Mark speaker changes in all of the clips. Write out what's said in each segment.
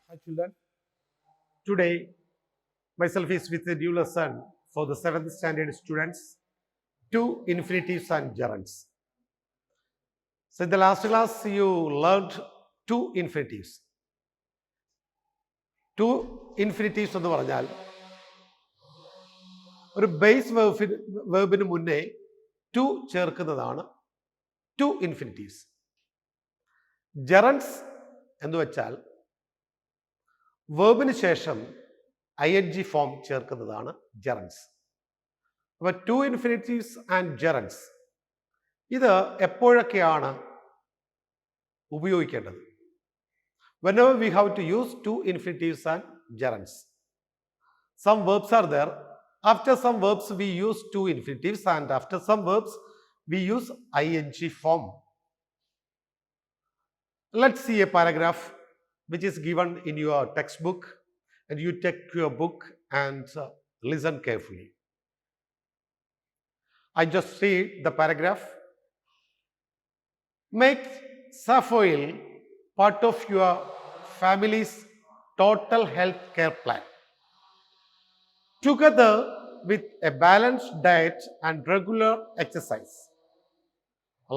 Speaker 1: Hi children. Today myself is with a new lesson for the 7th standard students, two infinitives and gerunds. So in the last class you learned two infinitives. Two infinitives എന്ന് പറഞ്ഞാൽ ഒരു base വേർബിന് മുന്നേ to ചേർക്കുന്നതാണ് to infinitives. Gerunds എന്ന് വെച്ചാൽ വേർബിന് ശേഷം ing form ചേർക്കുന്നതാണ് gerunds. അപ്പോൾ to infinitives and gerunds ഇത് എപ്പോഴൊക്കെയാണ് ഉപയോഗിക്കേണ്ടത്? Whenever we have to use two infinitives and gerunds. Some verbs are there. After some verbs we use two infinitives and after some verbs we use ing form. Let's see a paragraph which is given in your textbook and you take your book and listen carefully. I just read the paragraph. Make Safoil part of your family's total health care plan. Together with a balanced diet and regular exercise,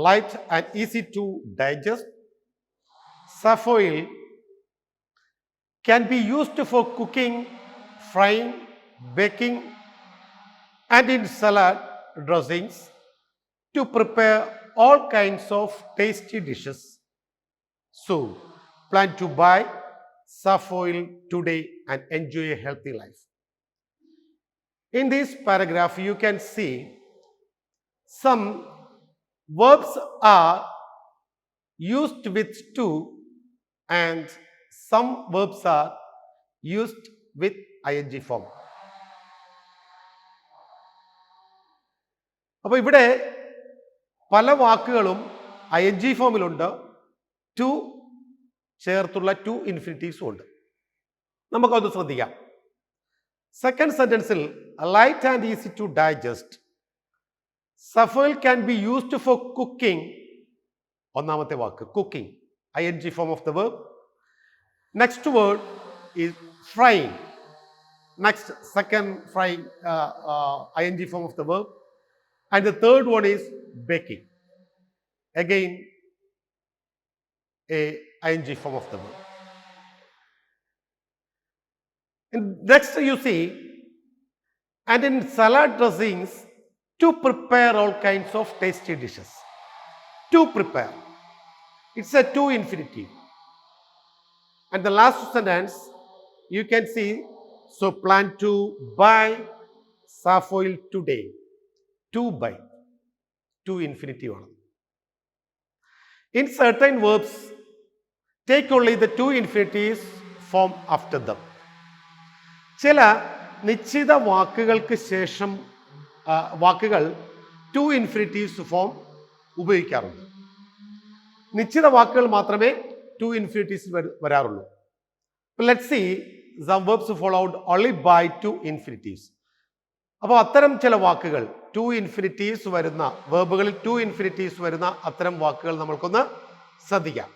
Speaker 1: light and easy to digest, Safoil can be used for cooking, frying, baking, and in salad dressings to prepare all kinds of tasty dishes. So, plan to buy Safoil today and enjoy a healthy life. In this paragraph, you can see some verbs are used with to and some verbs are used with ing form. അപ്പോൾ ഇവിടെ പല വാക്കുകളും ing ഫോമിലുണ്ട്, to ചേർത്തുള്ള to ഇൻഫിനിറ്റീവ്സും ഉണ്ട്. നമുക്കത് ശ്രദ്ധിക്കാം. സെക്കൻഡ് സെന്റൻസിൽ light and easy to digest, സഫോയിൽ can be used for cooking. ഒന്നാമത്തെ വാക്ക് cooking, ing form of the verb. Next word is frying. Next, second frying, ing form of the verb. And the third one is baking. Again, a ing form of the verb. And next you see, and in salad dressings to prepare all kinds of tasty dishes. To prepare. It's a two infinitive. And the last sentence you can see, so plan to buy Safoil today. To buy. Two infinitive. In certain verbs, take only the two infinitives form after them. ചില നിശ്ചിത വാക്കുകൾക്ക് ശേഷം വാക്കുകൾ to infinitives form ഉപയോഗിക്കാറുണ്ട്. നിശ്ചിത വാക്കുകൾ മാത്രമേ to infinitives വരാറുള്ളൂ. Let's see some verbs followed only by to infinitives. അപ്പോൾ അത്തരം ചില വാക്കുകൾ ടു ഇൻഫിനിറ്റീവ്സ് വരുന്ന വേർബുകളിൽ ടു ഇൻഫിനിറ്റീവ്സ് വരുന്ന അത്തരം വാക്കുകൾ നമ്മൾക്കൊന്ന് ശ്രദ്ധിക്കാം.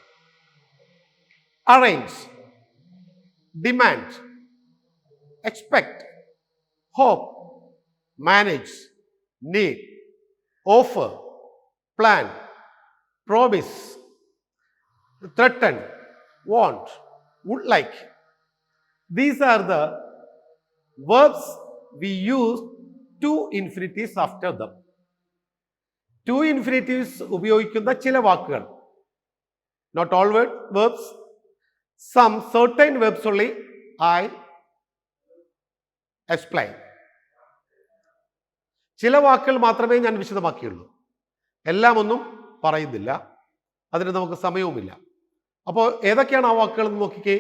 Speaker 1: Arrange, demand, expect, hope, manage, need, offer, plan, promise, threaten, want, would like. These are the verbs we use two infinitives after them. Two infinitives ഉപയോഗിക്കുന്ന ചില വാക്കുകൾ. Not all verbs. Some certain verbs only I explain. ചില വാക്കുകൾ മാത്രമേ ഞാൻ വിശദമാക്കിയുള്ളൂ, എല്ലാം ഒന്നും പറയുന്നില്ല, അതിന് നമുക്ക് സമയവുമില്ല. അപ്പോൾ ഏതൊക്കെയാണ് ആ വാക്കുകൾ എന്ന് നോക്കിക്കേ.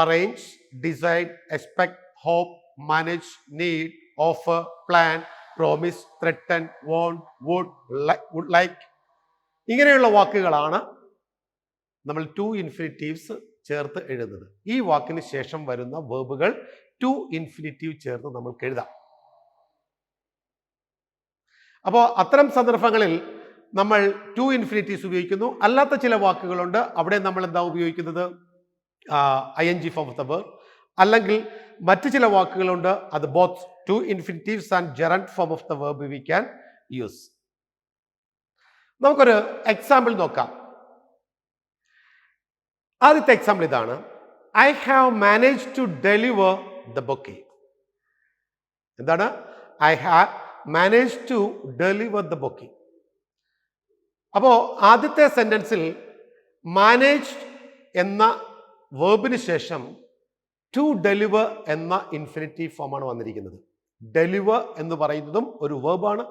Speaker 1: Arrange, decide, expect, hope, manage, need, offer, plan, promise, threaten, want, would like. ഇങ്ങനെയുള്ള വാക്കുകളാണ് നമ്മൾ ടു ഇൻഫിനിറ്റീവ്സ് ചേർത്ത് എഴുതുന്നത്. ഈ വാക്കിന് ശേഷം വരുന്ന വേർബുകൾ ടു ഇൻഫിനിറ്റീവ് ചേർത്ത് നമ്മൾക്ക് എഴുതാം. അപ്പോൾ അത്തരം സന്ദർഭങ്ങളിൽ നമ്മൾ ടു ഇൻഫിനിറ്റീവ്സ് ഉപയോഗിക്കുന്നു. അല്ലാത്ത ചില വാക്കുകളുണ്ട്, അവിടെ നമ്മൾ എന്താ ഉപയോഗിക്കുന്നത്? ING form of the verb. അല്ലെങ്കിൽ മറ്റു ചില വാക്കുകളുണ്ട്, അത് both to infinitives and gerund form of the verb we can use. നമുക്കൊരു എക്സാമ്പിൾ നോക്കാം. ആദ്യത്തെ എക്സാമ്പിൾ ഇതാണ്. I have manage to deliver the bouquet. എന്താണ്? I have manage to deliver the bouquet. അപ്പോ ആദ്യത്തെ സെന്റൻസിൽ മാനേജ് എന്ന വേർബിന് ശേഷം ടു ഡെലിവർ എന്ന ഇൻഫിനിറ്റീവ് ഫോമാണ് വന്നിരിക്കുന്നത്. ഡെലിവർ എന്ന് പറയുന്നതും ഒരു വേർബാണ്.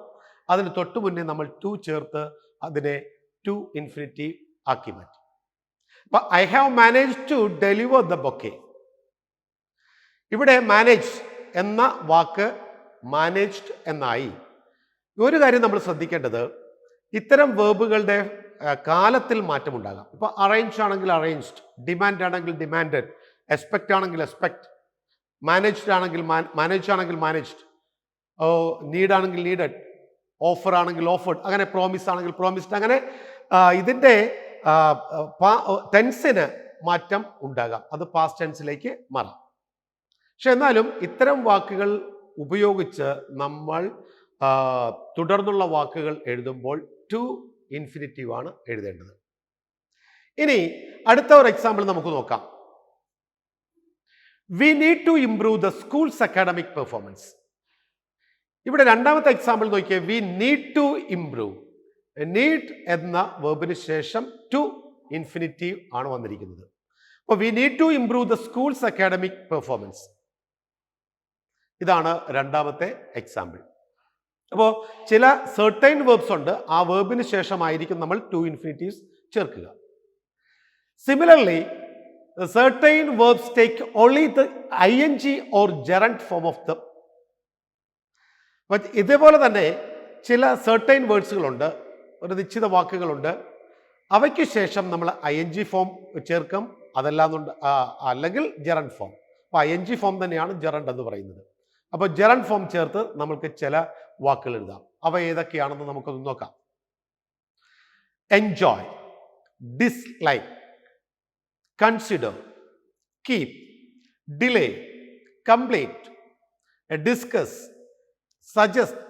Speaker 1: അതിന് തൊട്ടു മുന്നേ നമ്മൾ ടു ചേർത്ത് അതിനെ ടു ഇൻഫിനിറ്റീവ് ആക്കി മാറ്റി. അപ്പൊ I have manage to deliver the bouquet. ഇവിടെ മാനേജ് എന്ന വാക്ക് മാനേജ്ഡ് എന്നായി. ഒരു കാര്യം നമ്മൾ ശ്രദ്ധിക്കേണ്ടത്, ഇത്തരം വേർബുകളുടെ കാലത്തിൽ മാറ്റമുണ്ടാകാം. ഇപ്പൊ അറേഞ്ച് ആണെങ്കിൽ അറേഞ്ച്ഡ്, ഡിമാൻഡ് ആണെങ്കിൽ ഡിമാൻഡഡ്, എക്സ്പെക്ട് ആണെങ്കിൽ എക്സ്പെക്ട്, മാനേജ്ഡ് ആണെങ്കിൽ മാനേജ് ആണെങ്കിൽ മാനേജ്ഡ്, നീഡ് ആണെങ്കിൽ നീഡഡ്, ഓഫർ ആണെങ്കിൽ ഓഫേർഡ്, അങ്ങനെ പ്രോമിസ് ആണെങ്കിൽ പ്രോമിസ്ഡ്, അങ്ങനെ ഇതിൻ്റെ ടെൻസിന് മാറ്റം ഉണ്ടാകാം. അത് പാസ്റ്റ് ടെൻസിലേക്ക് മാറാം. പക്ഷെ എന്നാലും ഇത്തരം വാക്കുകൾ ഉപയോഗിച്ച് നമ്മൾ തുടർന്നുള്ള വാക്കുകൾ എഴുതുമ്പോൾ ടു ഇൻഫിനിറ്റീവ് ആണ് എഴുതേണ്ടത്. ഇനി അടുത്ത ഒരു എക്സാമ്പിൾ നമുക്ക് നോക്കാം. We need to improve the schools academic performance. ഇവിടെ രണ്ടാമത്തെ എക്സാമ്പിൾ നോക്കിയേ. We need to improve. Need എന്ന വേർബിന് ശേഷം ടു ഇൻഫിനിറ്റീവ് ആണ് വന്നിരിക്കുന്നത്. അപ്പോൾ we need to improve the schools academic performance. ഇതാണ് രണ്ടാമത്തെ എക്സാമ്പിൾ. അപ്പോൾ ചില സെർട്ടൈൻ വേർബ്സ് ഉണ്ട്, ആ വേർബിന് ശേഷമായിരിക്കും നമ്മൾ ടു ഇൻഫിനിറ്റീവ്സ് ചേർക്കുക. Similarly certain verbs take only the ING or gerund form of the. ഇതേപോലെ തന്നെ ചില സെർട്ടൈൻ വേർഡ്സുകളുണ്ട്, ഒരു നിശ്ചിത വാക്കുകളുണ്ട്, അവയ്ക്ക് ശേഷം നമ്മൾ ING ഫോം ചേർക്കും, അതല്ലാന്നുണ്ട് അല്ലെങ്കിൽ ജെറന്റ് ഫോം. അപ്പോൾ ING ഫോം തന്നെയാണ് ജെറന്റ് എന്ന് പറയുന്നത്. അപ്പോൾ ജെറന്റ് ഫോം ചേർത്ത് നമുക്ക് ചില വാക്കുകൾ എഴുതാം. അവ ഏതൊക്കെയാണെന്ന് നമുക്കൊന്ന് നോക്കാം. Enjoy, dislike, consider, keep, delay, complete, discuss, suggest,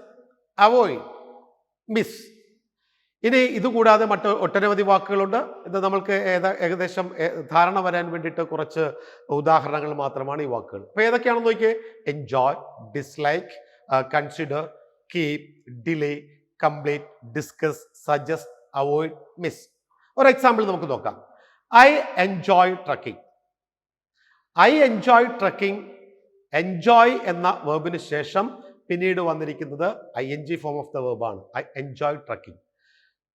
Speaker 1: avoid, miss. ഇനി ഇതുകൂടാതെ ഒട്ടനവധി വാക്കുകളുണ്ട്. ഇത് നമ്മൾക്ക് ഏകദേശം ധാരണ വരാൻ വേണ്ടിയിട്ട് കുറച്ച് ഉദാഹരണങ്ങൾ മാത്രമാണ് ഈ വാക്കുകൾ. അപ്പോൾ ഏതൊക്കെയാണെന്ന് നോക്കിയേ. Enjoy, dislike, consider, keep, delay, complete, discuss, suggest, avoid, miss. ഒരു എക്സാമ്പിൾ നമുക്ക് നോക്കാം. I enjoy trekking. I enjoy trekking. Enjoy എന്ന വേർബിന് ശേഷം പിന്നീട് വന്നിരിക്കുന്നത് ING ഫോം ഓഫ് ദ വേർബാണ്. I enjoy trekking.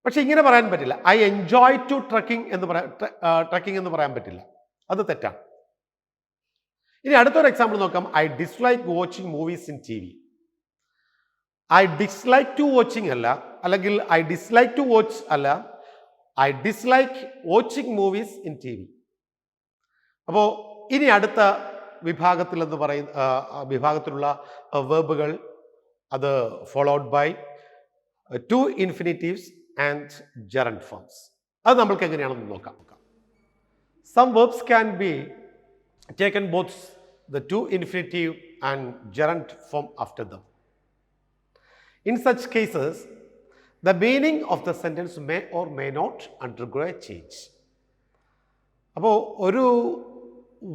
Speaker 1: പക്ഷെ ഇങ്ങനെ പറയാൻ പറ്റില്ല. ഐ എൻജോയ് ടു ട്രക്കിംഗ് എന്ന് പറയാൻ പറ്റില്ല, അത് തെറ്റാണ്. ഇനി അടുത്തൊരു എക്സാമ്പിൾ നോക്കാം. I dislike watching movies in TV. I dislike to watching അല്ല, അല്ലെങ്കിൽ ഐ ഡിസ്ലൈക്ക് ടു വാച്ച് അല്ല, I dislike watching movies in TV. അപ്പോൾ ഇനി അടുത്ത വിഭാഗത്തിൽ എന്ന് വിഭാഗത്തിലുള്ള വേർബുകൾ, അത് followed by to infinitives and gerund forms. അത് നമ്മൾക്ക് എങ്ങനെയാണെന്ന് നോക്കാം. Some verbs can be taken both the to infinitive and gerund form after them. In such cases, the meaning of the sentence may or may not undergo a change. അപ്പോൾ ഒരു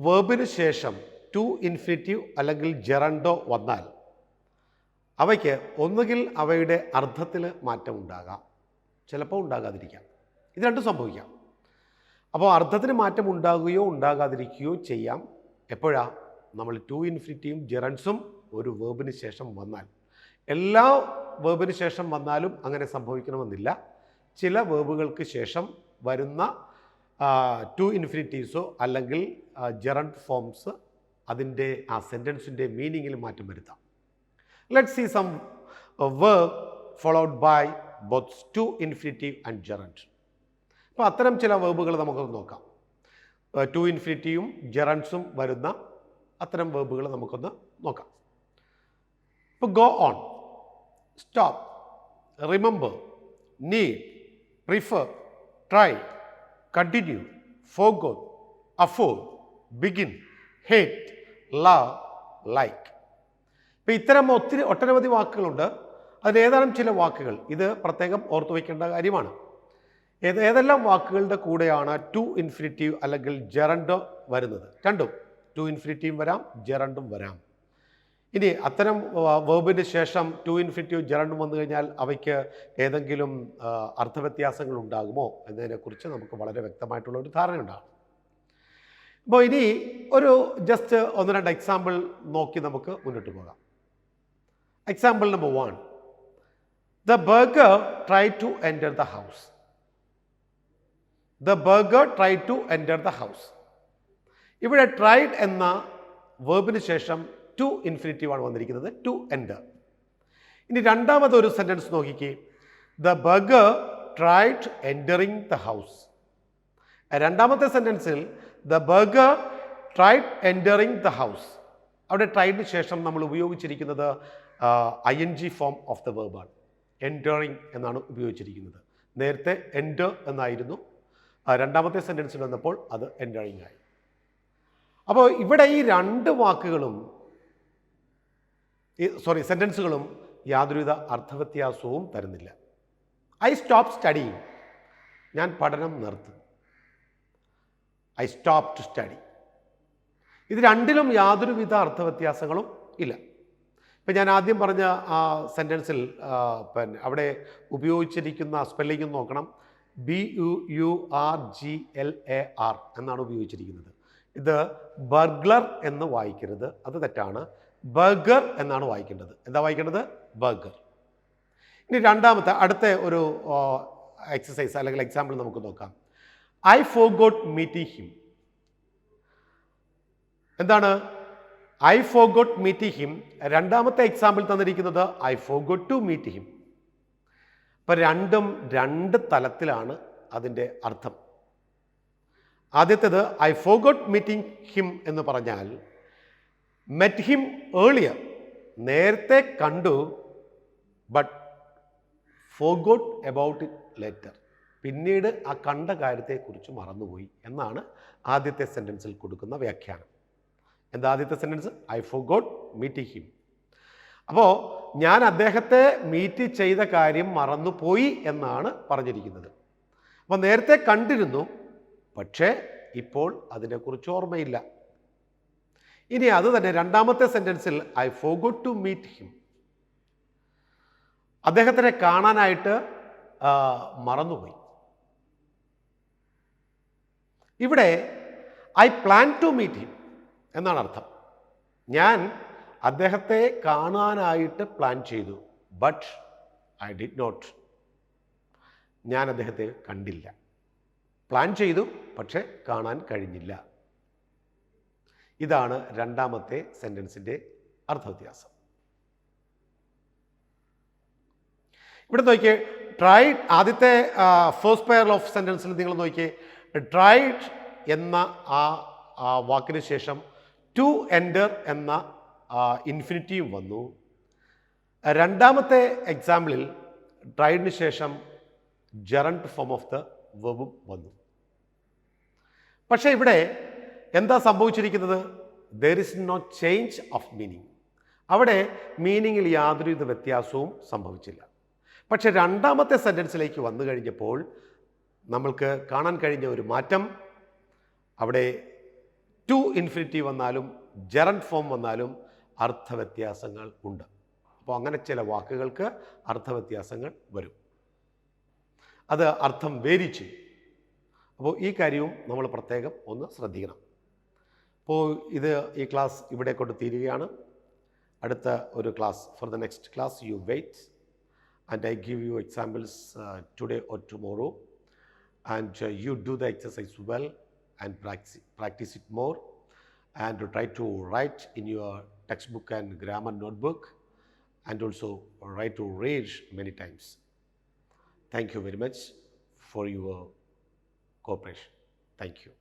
Speaker 1: വേർബിന് ശേഷം to infinitive അല്ലെങ്കിൽ ജെറണ്ടോ വന്നാൽ അവയ്ക്ക് ഒന്നുകിൽ അവയുടെ അർത്ഥത്തിൽ മാറ്റം ഉണ്ടാകാം, ചിലപ്പോൾ ഉണ്ടാകാതിരിക്കാം. ഇത് രണ്ടും സംഭവിക്കാം. അപ്പോൾ അർത്ഥത്തിന് മാറ്റം ഉണ്ടാകുകയോ ഉണ്ടാകാതിരിക്കുകയോ ചെയ്യാം. എപ്പോഴാണ്? നമ്മൾ ടു ഇൻഫിനിറ്റീവും ജെറൻസും ഒരു വേർബിന് ശേഷം വന്നാൽ. എല്ലാ വേർബിന് ശേഷം വന്നാലും അങ്ങനെ സംഭവിക്കണമെന്നില്ല. ചില വേർബുകൾക്ക് ശേഷം വരുന്ന ടു ഇൻഫിനിറ്റീവ്സോ അല്ലെങ്കിൽ ജെറന്റ് ഫോംസ് അതിൻ്റെ ആ സെൻറ്റൻസിൻ്റെ മീനിങ്ങിൽ മാറ്റം വരുത്താം. Let's see some verb followed by both to infinitive and gerund. അപ്പോൾ അത്തരം ചില വേർബുകൾ നമുക്കൊന്ന് നോക്കാം. ടു ഇൻഫിനിറ്റീവും ജെറൻസും വരുന്ന അത്തരം വേർബുകൾ നമുക്കൊന്ന് നോക്കാം. ഇപ്പോൾ go on, stop, remember, need, prefer, try, continue, forgot, afford, begin, hate, love, like. ഇപ്പം ഇത്തരം ഒട്ടനവധി വാക്കുകളുണ്ട്. അതിലേതാനും ചില വാക്കുകൾ ഇത് പ്രത്യേകം ഓർത്തു വയ്ക്കേണ്ട കാര്യമാണ്. ഏതെല്ലാം വാക്കുകളുടെ കൂടെയാണ് ടു ഇൻഫിനിറ്റീവ് അല്ലെങ്കിൽ ജെറണ്ട് വരുന്നത്? രണ്ടും, ടു ഇൻഫിനിറ്റീവും വരാം, ജെറണ്ടും വരാം. ഇനി അത്തരം വേർബിന് ശേഷം ടു ഇൻഫിനിറ്റീവ് ജെറണ്ടും വന്നു കഴിഞ്ഞാൽ അവയ്ക്ക് ഏതെങ്കിലും അർത്ഥവ്യത്യാസങ്ങൾ ഉണ്ടാകുമോ എന്നതിനെക്കുറിച്ച് നമുക്ക് വളരെ വ്യക്തമായിട്ടുള്ള ഒരു ധാരണയുണ്ടാകും. അപ്പോൾ ഇനി ഒരു ജസ്റ്റ് 1-2 എക്സാമ്പിൾ നോക്കി നമുക്ക് മുന്നോട്ട് പോകാം. Example number 1. The burglar tried to enter the house. The burglar tried to enter the house. ഇവിടെ ട്രൈഡ് എന്ന വേർബിന് ശേഷം ടു ഇൻഫിനിറ്റീവ് ആണ് വന്നിരിക്കുന്നത്, ടു എൻ്റർ. ഇനി രണ്ടാമതൊരു സെൻറ്റൻസ് നോക്കിക്കേ. The burglar tried entering the house. രണ്ടാമത്തെ സെൻറ്റൻസിൽ the burglar tried entering the house. അവിടെ ട്രൈഡിന് ശേഷം നമ്മൾ ഉപയോഗിച്ചിരിക്കുന്നത് ING ഫോം ഓഫ് ദ വേർബാണ്. എൻ്ററിങ് എന്നാണ് ഉപയോഗിച്ചിരിക്കുന്നത്. നേരത്തെ എൻ്റർ എന്നായിരുന്നു, രണ്ടാമത്തെ സെൻറ്റൻസിൽ വന്നപ്പോൾ അത് എൻ്ററിങ് ആയി. അപ്പോൾ ഇവിടെ ഈ രണ്ട് വാക്കുകളും സെൻറ്റൻസുകളും യാതൊരുവിധ അർത്ഥവ്യത്യാസവും തരുന്നില്ല. ഐ സ്റ്റോപ്പ് സ്റ്റഡിങ്, ഞാൻ പഠനം നിർത്തും. I stop to study. ഇത് രണ്ടിലും യാതൊരുവിധ അർത്ഥവ്യത്യാസങ്ങളും ഇല്ല. ഇപ്പം ഞാൻ ആദ്യം പറഞ്ഞ ആ സെൻറ്റൻസിൽ അവിടെ ഉപയോഗിച്ചിരിക്കുന്ന സ്പെല്ലിംഗ് നോക്കണം. BURGLAR എന്നാണ് ഉപയോഗിച്ചിരിക്കുന്നത്. ഇത് ബർഗ്ലർ എന്ന് വായിക്കരുത്, അത് തെറ്റാണ്. ബർഗർ എന്നാണ് വായിക്കേണ്ടത്. എന്താ വായിക്കേണ്ടത്? ബർഗർ. ഇനി രണ്ടാമത്തെ അടുത്ത ഒരു എക്സസൈസ് അല്ലെങ്കിൽ എക്സാമ്പിൾ നമുക്ക് നോക്കാം. I forgot meeting him. എന്താണ് ഐ ഫോർഗോട്ട് മീറ്റിംഗ് ഹിം? രണ്ടാമത്തെ എക്സാമ്പിൾ തന്നിരിക്കുന്നത് I forgot to meet him. അപ്പം രണ്ടും രണ്ട് തലത്തിലാണ് അതിൻ്റെ അർത്ഥം. ആദ്യത്തേത് ഐ ഫോർഗോട്ട് മീറ്റിംഗ് ഹിം എന്ന് പറഞ്ഞാൽ മെറ്റ് ഹിം ഏർലിയർ, നേരത്തെ കണ്ടു, but forgot about it later, പിന്നീട് ആ കണ്ട കാര്യത്തെക്കുറിച്ച് മറന്നുപോയി എന്നാണ് ആദ്യത്തെ സെൻറ്റൻസിൽ കൊടുക്കുന്ന വ്യാഖ്യാനം. എന്താ ആദ്യത്തെ sentence? I forgot meeting him. അപ്പോൾ ഞാൻ അദ്ദേഹത്തെ മീറ്റ് ചെയ്ത കാര്യം മറന്നുപോയി എന്നാണ് പറഞ്ഞിരിക്കുന്നത്. അപ്പോൾ നേരത്തെ കണ്ടിരുന്നു, പക്ഷേ ഇപ്പോൾ അതിനെക്കുറിച്ച് ഓർമ്മയില്ല. ഇനി അത് തന്നെ രണ്ടാമത്തെ സെൻറ്റൻസിൽ I forgot to meet him, അദ്ദേഹത്തിനെ കാണാനായിട്ട് മറന്നുപോയി. ഇവിടെ I plan to meet him എന്നാണ് അർത്ഥം. ഞാൻ അദ്ദേഹത്തെ കാണാനായിട്ട് പ്ലാൻ ചെയ്തു, ബട്ട് ഐ ഡിഡ് നോട്ട്, ഞാൻ അദ്ദേഹത്തെ കണ്ടില്ല. പ്ലാൻ ചെയ്തു, പക്ഷെ കാണാൻ കഴിഞ്ഞില്ല. ഇതാണ് രണ്ടാമത്തെ സെൻറ്റൻസിൻ്റെ അർത്ഥവ്യത്യാസം. ഇവിടെ നോക്കിയേ, ട്രൈഡ് ആദ്യത്തെ ഫസ്റ്റ് പെയർ ഓഫ് സെൻറ്റൻസിൽ നിങ്ങൾ നോക്കിയേ, ട്രൈഡ് എന്ന ആ വാക്കിന് ശേഷം ടു എൻ്റർ എന്ന ഇൻഫിനിറ്റീവ് വന്നു. രണ്ടാമത്തെ എക്സാമ്പിളിൽ ട്രൈഡിന് ശേഷം ജെറണ്ട് ഫോം ഓഫ് ദ വെർബും വന്നു. പക്ഷേ ഇവിടെ എന്താ സംഭവിച്ചിരിക്കുന്നത്? There is no change of meaning. അവിടെ മീനിങ്ങിൽ യാതൊരുവിധ വ്യത്യാസവും സംഭവിച്ചില്ല. പക്ഷെ രണ്ടാമത്തെ സെൻറ്റൻസിലേക്ക് വന്നു കഴിഞ്ഞപ്പോൾ നമ്മൾക്ക് കാണാൻ കഴിഞ്ഞ ഒരു മാറ്റം, അവിടെ ടു ഇൻഫിനിറ്റീവ് വന്നാലും ജെറണ്ട് ഫോം വന്നാലും അർത്ഥവ്യത്യാസങ്ങൾ ഉണ്ട്. അപ്പോൾ അങ്ങനെ ചില വാക്കുകൾക്ക് അർത്ഥവ്യത്യാസങ്ങൾ വരും, അത് അർത്ഥം വേരി ചെയ്യും. അപ്പോൾ ഈ കാര്യവും നമ്മൾ പ്രത്യേകം ഒന്ന് ശ്രദ്ധിക്കണം. അപ്പോൾ ഈ ക്ലാസ് ഇവിടെ കൊണ്ട് തീരുകയാണ്. അടുത്ത ഒരു class, for the next class you wait and I give you examples today or tomorrow, and you do the exercise well and practice it more, and try to write in your textbook and grammar notebook, and also try to read many times. Thank you very much for your cooperation. Thank you.